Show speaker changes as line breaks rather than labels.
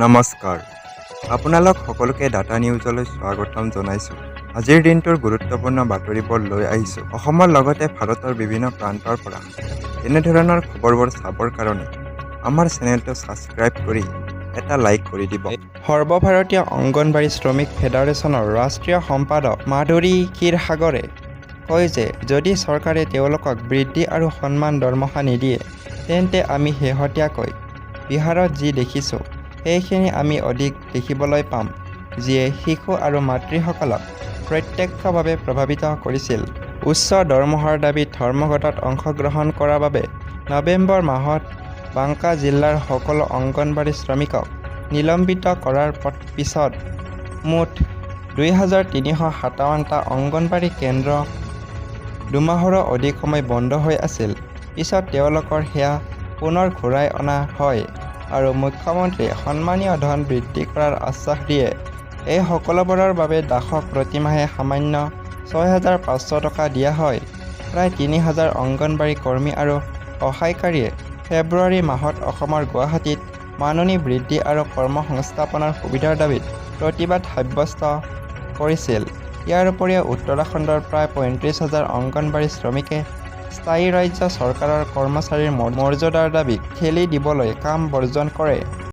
নমস্কাৰ, আপোনালোক সকলোকে ডাটা নিউজলৈ স্বাগতম জনাইছোঁ। আজিৰ দিনটোৰ গুৰুত্বপূৰ্ণ বাতৰিবোৰ লৈ আহিছোঁ। অসমৰ লগতে ভাৰতৰ বিভিন্ন প্ৰান্তৰ পৰা এনেধৰণৰ খবৰবোৰ চাবৰ কাৰণে আমাৰ চেনেলটো ছাবস্ক্ৰাইব কৰি এটা লাইক কৰি দিব।
সৰ্বভাৰতীয় অংগনবাড়ী শ্ৰমিক ফেডাৰেশ্যনৰ ৰাষ্ট্ৰীয় সম্পাদক মাধুৰী ক্ষীৰসাগৰে কয় যে যদি চৰকাৰে তেওঁলোকক বৃদ্ধি আৰু সন্মান দৰমহা নিদিয়ে, তেন্তে আমি শেহতীয়াকৈ বিহাৰত যি দেখিছোঁ সেইখিনি আমি অধিক দেখিবলৈ পাম, যিয়ে শিশু আৰু মাতৃসকলক প্ৰত্যক্ষভাৱে প্ৰভাৱিত কৰিছিল। উচ্চ দৰমহাৰ দাবীত ধৰ্মঘটত অংশগ্ৰহণ কৰাৰ বাবে নৱেম্বৰ মাহত বাংকা জিলাৰ সকলো অংগনবাড়ী শ্ৰমিকক নিলম্বিত কৰাৰ পিছত মুঠ ২,৩৫৭টা অংগনবাড়ী কেন্দ্ৰ দুমাহৰো অধিক সময় বন্ধ হৈ আছিল। পিছত তেওঁলোকৰ সেয়া পুনৰ ঘূৰাই অনা হয় আৰু মুখ্যমন্ত্ৰীয়ে সন্মানীয় ধন বৃদ্ধি কৰাৰ আশ্বাস দিয়ে। এই সকলোবোৰৰ বাবে দাসক প্ৰতিমাহে সামান্য ৬,৫০০ টকা দিয়া হয়। প্ৰায় ৩,০০০ অংগনবাড়ী কৰ্মী আৰু সহায়কাৰীয়ে ফেব্ৰুৱাৰী মাহত অসমৰ গুৱাহাটীত মাননি বৃদ্ধি আৰু কৰ্মসংস্থাপনৰ সুবিধাৰ দাবীত প্ৰতিবাদ সাব্যস্ত কৰিছিল। ইয়াৰ উপৰিও উত্তৰাখণ্ডৰ প্ৰায় ৩৫,০০০ অংগনবাড়ী শ্ৰমিকে স্থায়ী ৰাজ্য চৰকাৰৰ কৰ্মচাৰীৰ মৰ্যাদাৰ দাবীক ঠেলি দিবলৈ কাম বৰ্জন কৰে।